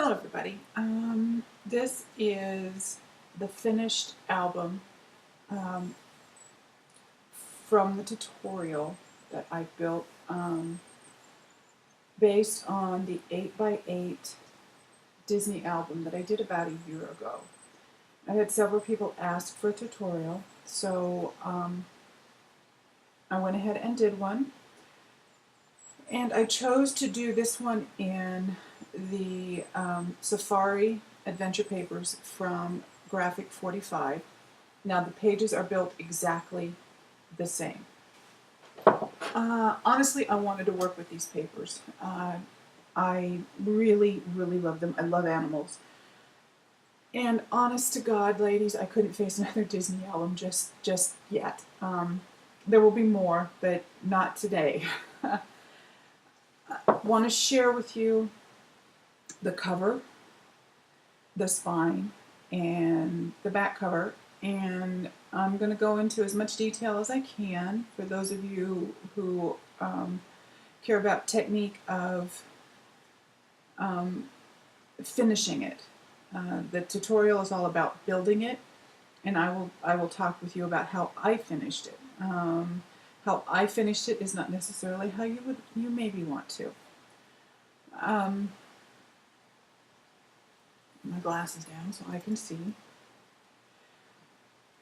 Hello everybody. This is the finished album um, from the tutorial that I built based on the 8x8 Disney album that I did about a year ago. I had several people ask for a tutorial, so I went ahead and did one. And I chose to do this one in the Safari Adventure Papers from Graphic 45. Now the pages are built exactly the same. Honestly, I wanted to work with these papers. I really, really love them. I love animals. And honest to God, ladies, I couldn't face another Disney album just yet. There will be more, but not today. I want to share with you the cover, the spine, and the back cover, and I'm going to go into as much detail as I can for those of you who care about technique of finishing it. The tutorial is all about building it, and I will talk with you about how I finished it. How I finished it is not necessarily how you maybe want to. My glasses down so I can see.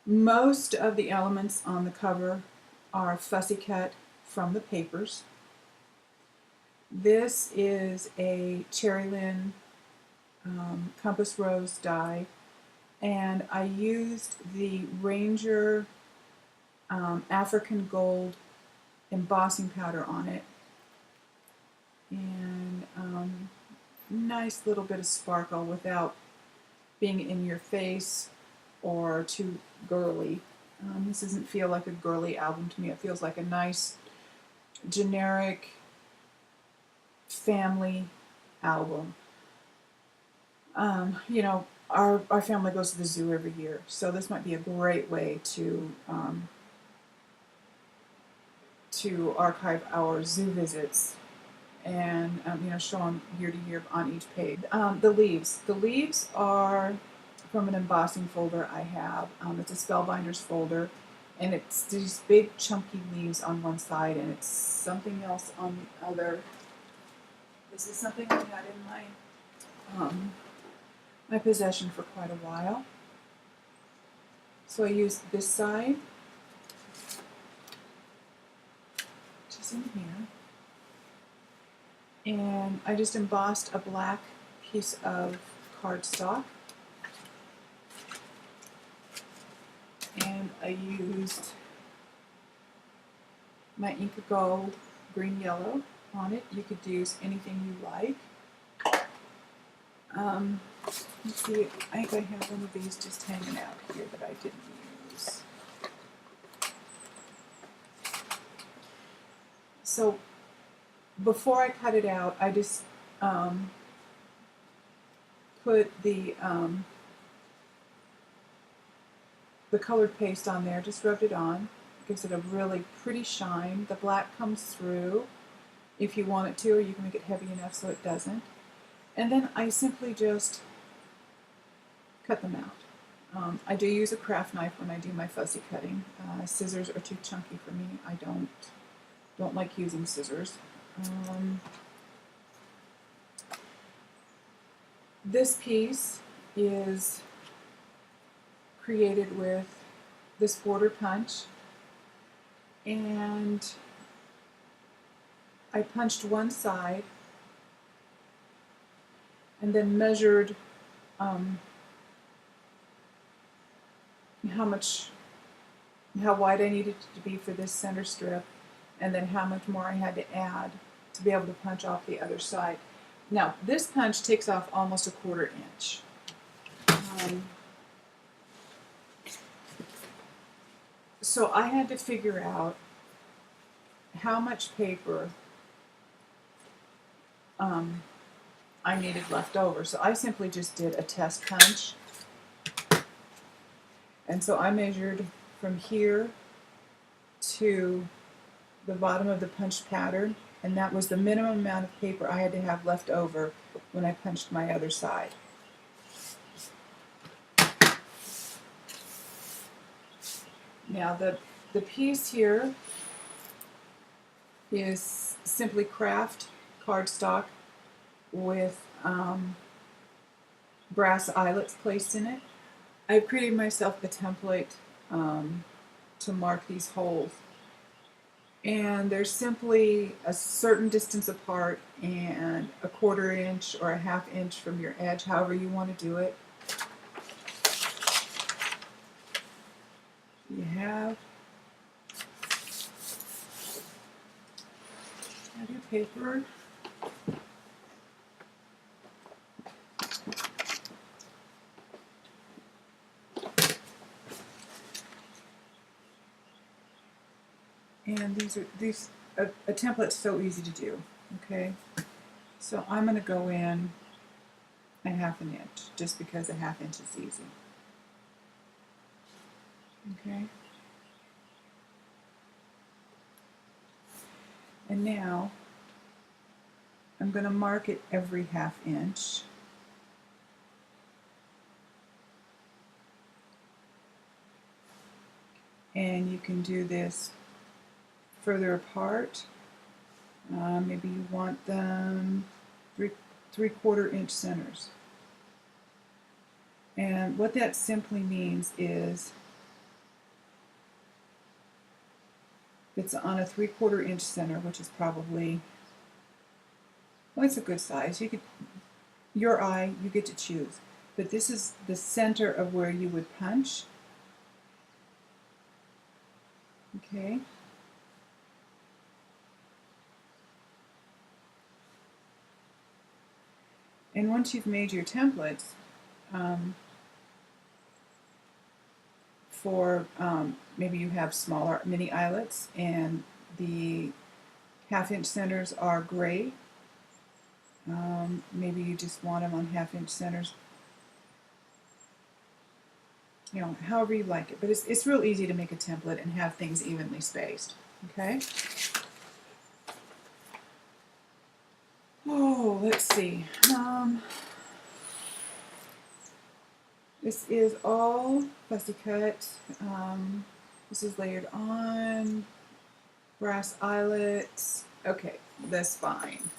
Most of the elements on the cover are fussy cut from the papers. This is a Cherry-Lin Compass Rose die, and I used the Ranger African Gold embossing powder on it, and nice little bit of sparkle without being in your face or too girly. This doesn't feel like a girly album to me. It feels like a nice generic family album. You know, our family goes to the zoo every year, so this might be a great way to archive our zoo visits and you know, show them year to year on each page. The leaves are from an embossing folder I have. It's a Spellbinders folder, and it's these big chunky leaves on one side, and it's something else on the other. This is something I had in my possession for quite a while. So I used this side, which is in here, and I just embossed a black piece of cardstock, and I used my Inca Gold green yellow on it. You could use anything you like. Let's see, I think I have one of these just hanging out here that I didn't use. So before I cut it out, I just put the colored paste on there, just rubbed it on. It gives it a really pretty shine. The black comes through if you want it to, or you can make it heavy enough so it doesn't. And then I simply just cut them out. I do use a craft knife when I do my fussy cutting. Scissors are too chunky for me. I don't like using scissors. This piece is created with this border punch, and I punched one side and then measured how wide I needed it to be for this center strip, and then how much more I had to add to be able to punch off the other side. Now, this punch takes off almost a 1/4 inch. So I had to figure out how much paper I needed left over. So I simply just did a test punch. And so I measured from here to the bottom of the punch pattern, and that was the minimum amount of paper I had to have left over when I punched my other side. Now the piece here is simply craft cardstock with brass eyelets placed in it. I've created myself a template to mark these holes, and they're simply a certain distance apart and a 1/4 inch or a 1/2 inch from your edge, however you want to do it. You have your paper. And a template's so easy to do. Okay, so I'm going to go in a 1/2 inch just because a 1/2 inch is easy. Okay, and now I'm going to mark it every 1/2 inch. And you can do this further apart. Maybe you want them 3/4 inch centers. And what that simply means is it's on a 3/4 inch center, which is probably, well, it's a good size. You could, your eye, you get to choose. But this is the center of where you would punch. Okay. And once you've made your templates for maybe you have smaller mini eyelets and the 1/2 inch centers are gray. Maybe you just want them on 1/2 inch centers. You know, however you like it. But it's real easy to make a template and have things evenly spaced. Okay? Oh, let's see. This is all fussy cut. This is layered on. Brass eyelets. Okay, that's fine.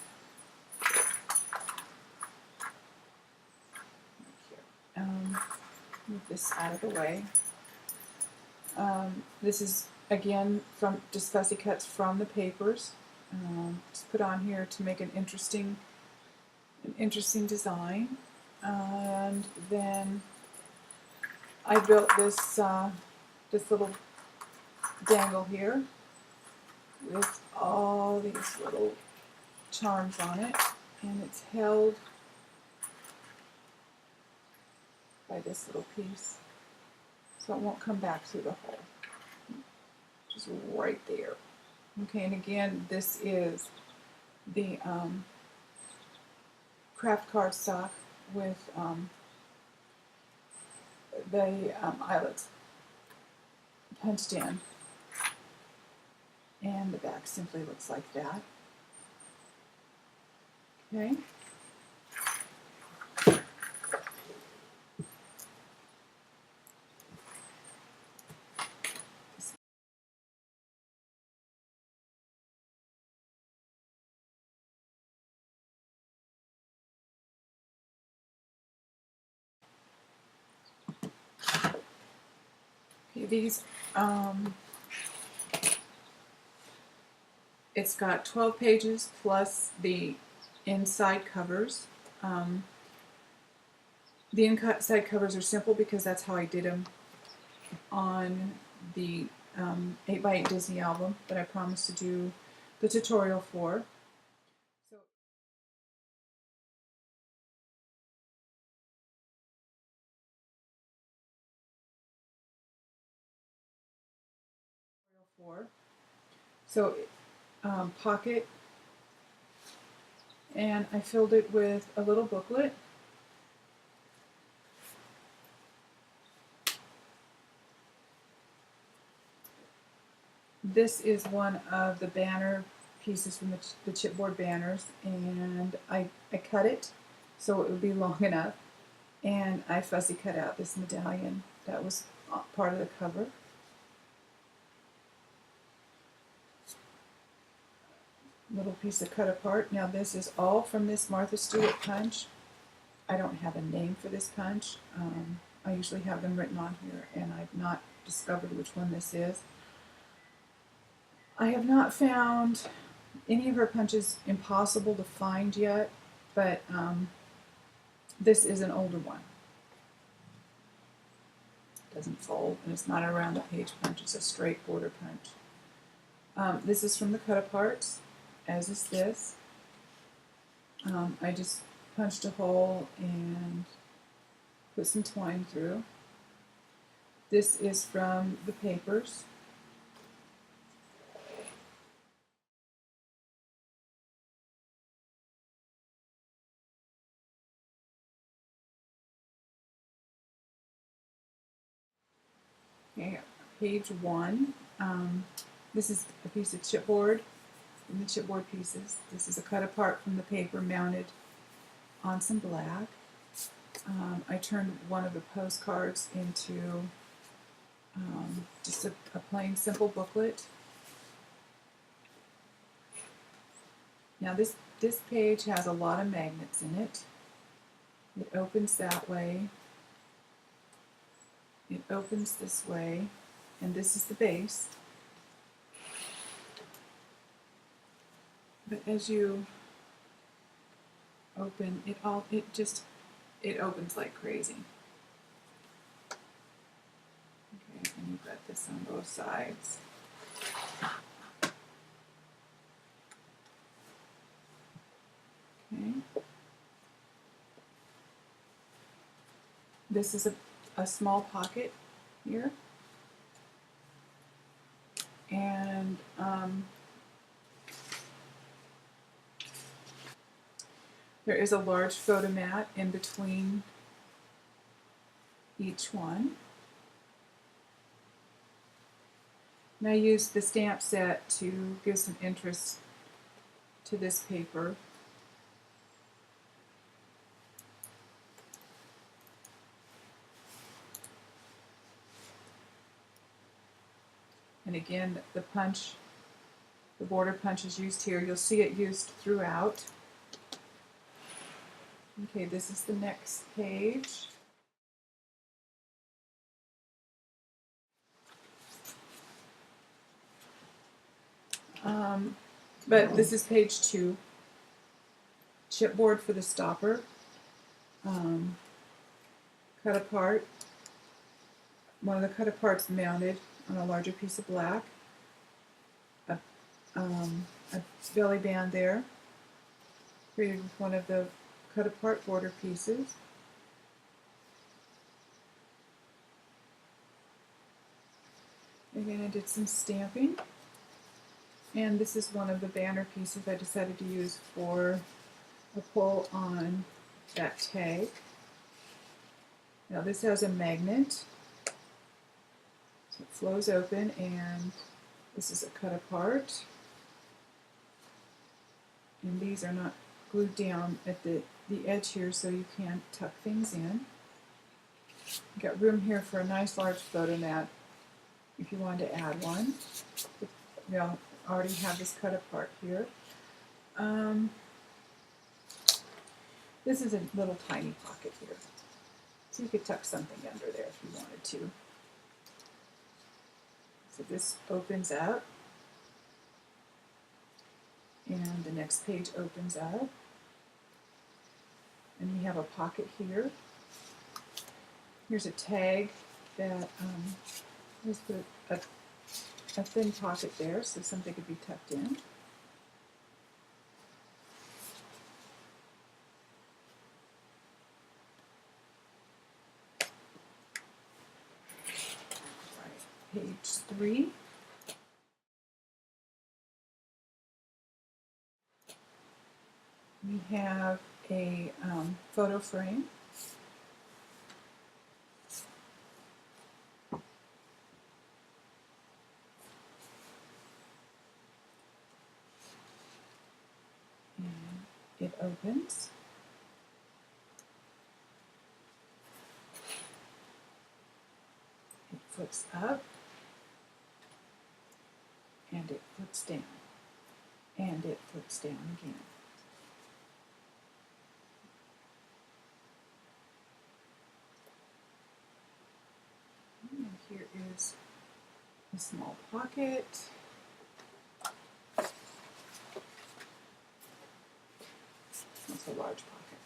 Move this out of the way. This is again from just fussy cuts from the papers. Just put on here to make an interesting design. And then I built this this little dangle here with all these little charms on it, and it's held by this little piece, so it won't come back through the hole. Just right there. Okay, and again, this is the craft cardstock with the eyelets punched in, and the back simply looks like that. Okay. Okay, these it's got 12 pages plus the inside covers. The inside covers are simple because that's how I did them on the 8x8 Disney album that I promised to do the tutorial for. So pocket, and I filled it with a little booklet. This is one of the banner pieces from the chipboard banners, and I cut it so it would be long enough. And I fussy cut out this medallion that was part of the cover. Little piece of cut apart. Now this is all from this Martha Stewart punch. I don't have a name for this punch. I usually have them written on here, and I've not discovered which one this is. I have not found any of her punches impossible to find yet, but this is an older one. It doesn't fold, and it's not a round the page punch, it's a straight border punch. This is from the cut aparts, as is this. I just punched a hole and put some twine through. This is from the papers. Okay, page 1. This is a piece of chipboard from the chipboard pieces. This is a cut apart from the paper mounted on some black. I turned one of the postcards into just a plain simple booklet. Now this page has a lot of magnets in it. It opens that way. It opens this way, and this is the base. But as you open it all, it opens like crazy. Okay, and you've got this on both sides. Okay. This is a small pocket here. And there is a large photo mat in between each one. And I used the stamp set to give some interest to this paper. And again, the punch, the border punch is used here. You'll see it used throughout. Okay, this is the next page. But this is page 2. Chipboard for the stopper. Cut apart. One of the cut aparts mounted on a larger piece of black. A belly band there, created with one of the cut apart border pieces. Again, I did some stamping. And this is one of the banner pieces I decided to use for a pull on that tag. Now this has a magnet, so it flows open, and this is a cut apart. And these are not glued down at the edge here, so you can tuck things in. You've got room here for a nice large photo mat if you wanted to add one. You'll already have this cut apart here. This is a little tiny pocket here, so you could tuck something under there if you wanted to. So this opens up, and the next page opens up, and we have a pocket here. Here's a tag that let's put a thin pocket there so something could be tucked in. Right, page 3. We have a photo frame. And it opens. flips up, and it flips down, and it flips down again. And here is a small pocket. That's a large pocket.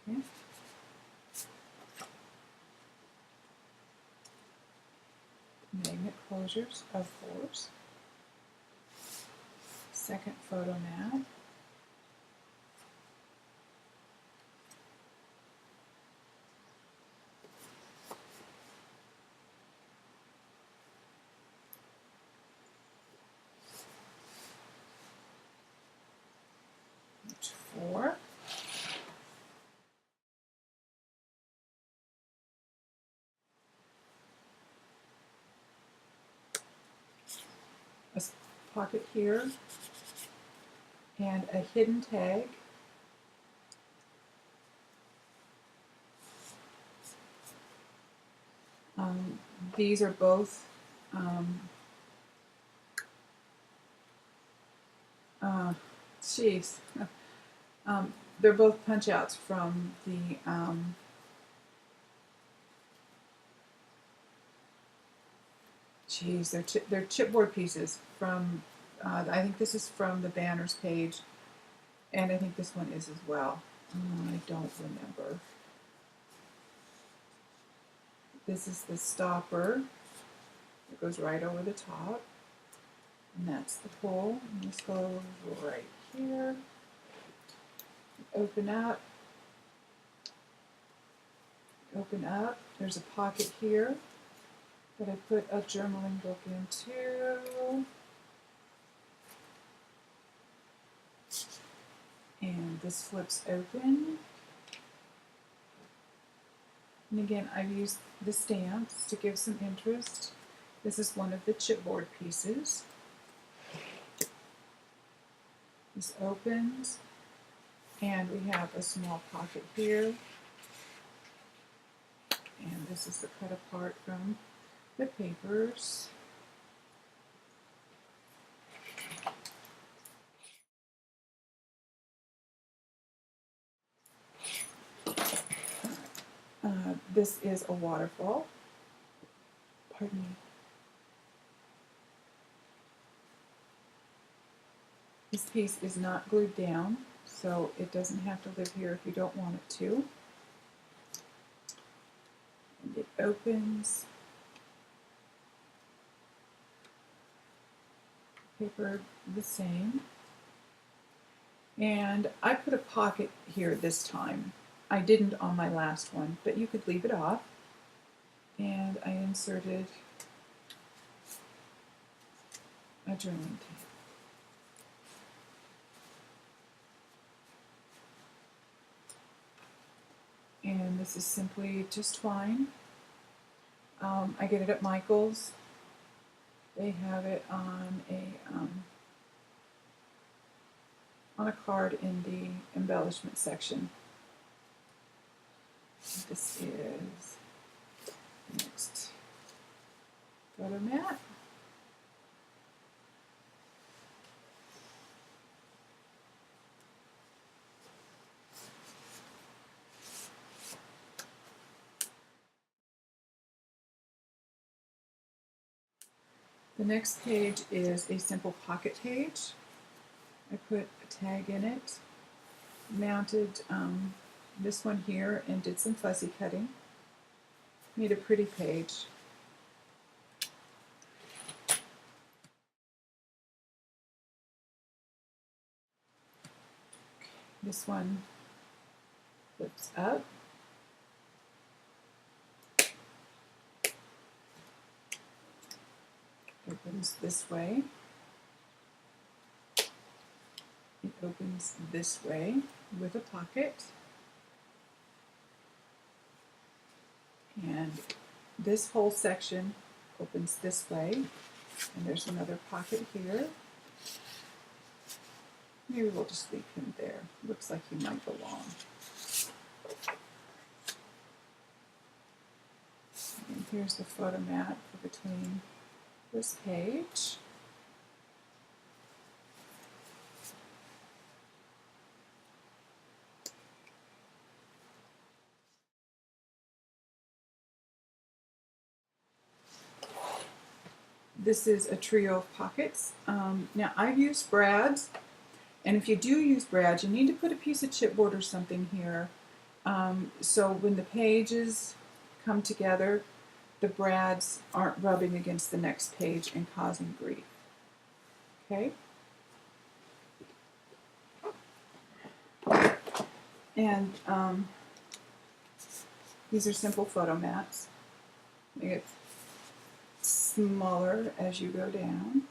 Okay. Magnet closures of 4s. Second photo mat. Page 4. A pocket here and a hidden tag. These are both they're both punch outs from the they're chipboard pieces from I think this is from the banners page, and I think this one is as well. I don't remember. This is the stopper that goes right over the top, and that's the pull. And this goes right here. Open up. Open up. There's a pocket here that I put a journaling book into. And this flips open. And again, I've used the stamps to give some interest. This is one of the chipboard pieces. This opens, and we have a small pocket here. And this is the cut apart from the papers. This is a waterfall. Pardon me. This piece is not glued down, so it doesn't have to live here if you don't want it to. And it opens. Paper the same. And I put a pocket here this time. I didn't on my last one, but you could leave it off. And I inserted a journaling tape. And this is simply just twine. I get it at Michael's. They have it on a card in the embellishment section. This is the next photo mat. The next page is a simple pocket page. I put a tag in it, mounted this one here, and did some fussy cutting. Made a pretty page. This one flips up. Opens this way. It opens this way with a pocket. And this whole section opens this way. And there's another pocket here. Maybe we'll just leave him there. Looks like he might belong. here's the photo mat for between this page. This is a trio of pockets. Now I've used brads, and if you do use brads, you need to put a piece of chipboard or something here, so when the pages come together, the brads aren't rubbing against the next page and causing grief. Okay? And these are simple photo mats. They get smaller as you go down.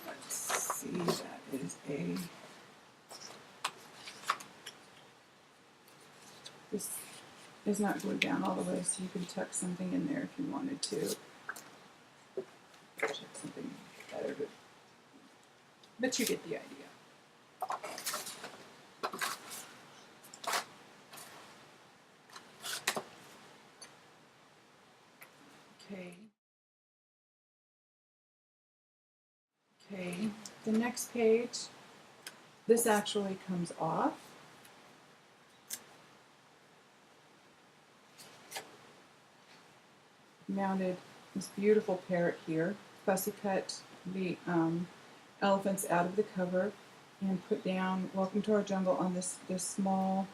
Let's see, that is a... This is not glued down all the way, so you can tuck something in there if you wanted to. Check something better, but you get the idea. Okay. Okay, the next page, this actually comes off. Mounted this beautiful parrot here, fussy cut the elephants out of the cover and put down "Welcome to Our Jungle" on this small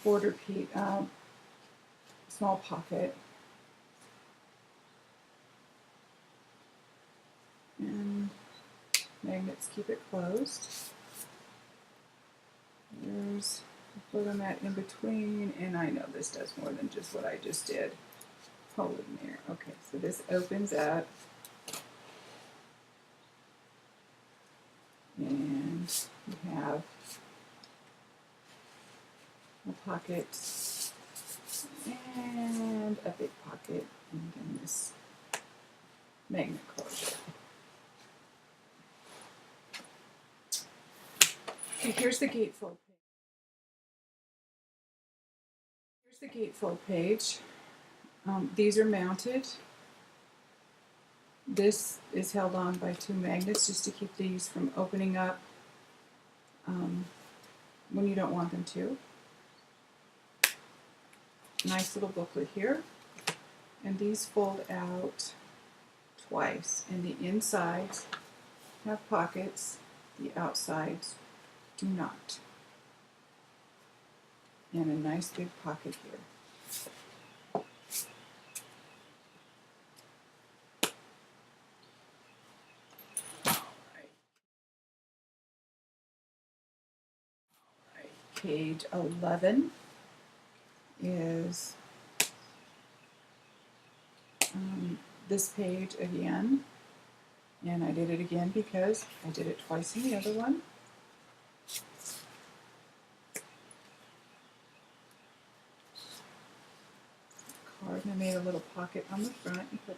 border piece, small pocket. And magnets keep it closed. There's a photo mat in between, and I know this does more than just what I just did. Hold it in there. Okay, so this opens up, and you have a pocket and a big pocket, and then this magnet closure. Okay, here's the gatefold page. Here's the gatefold page. These are mounted. This is held on by 2 magnets just to keep these from opening up when you don't want them to. Nice little booklet here. And these fold out twice. And the insides have pockets, the outsides do not. And a nice big pocket here. Page 11 is this page again, and I did it again because I did it twice in the other one. Card, and I made a little pocket on the front. You put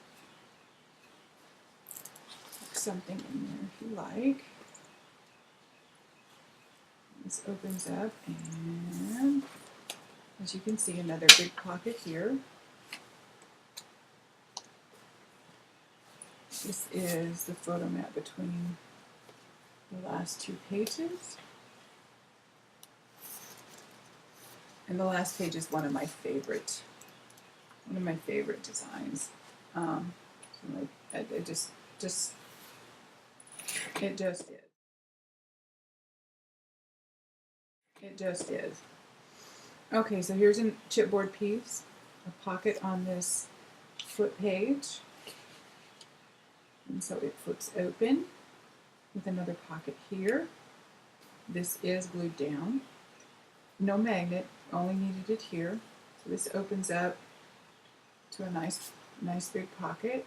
something in there if you like. This opens up, and as you can see, another big pocket here. This is the photo mat between the last 2 pages. And the last page is one of my favorite designs. It just is. It just is. Okay, so here's a chipboard piece, a pocket on this flip page. And so it flips open with another pocket here. This is glued down. No magnet, only needed it here. So this opens up to a nice big pocket.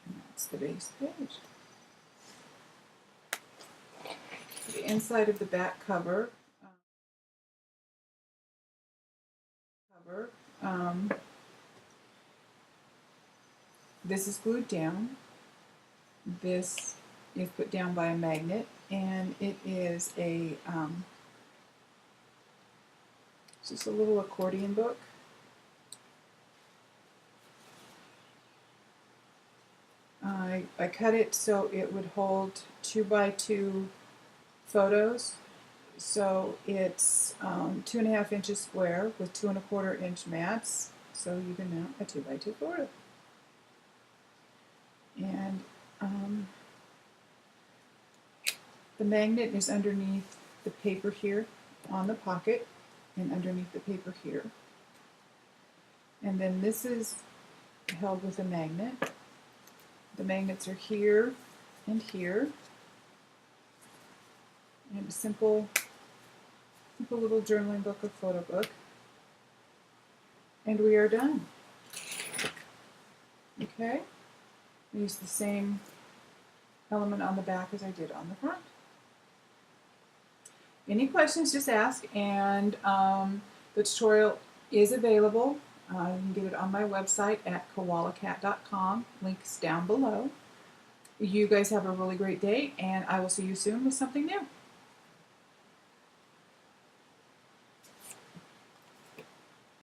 And that's the base page. The inside of the back cover This is glued down. This is put down by a magnet, and it is a just a little accordion book. I cut it so it would hold 2x2 photos. So it's 2.5 inches square with 2 1/4 inch mats. So you can mount a 2x2 photo. And the magnet is underneath the paper here on the pocket and underneath the paper here. And then this is held with a magnet. The magnets are here and here. And a simple little journaling book or photo book. And we are done. Okay? I use the same element on the back as I did on the front. Any questions, just ask. And the tutorial is available. You can get it on my website at koalacat.com. Links down below. You guys have a really great day, and I will see you soon with something new.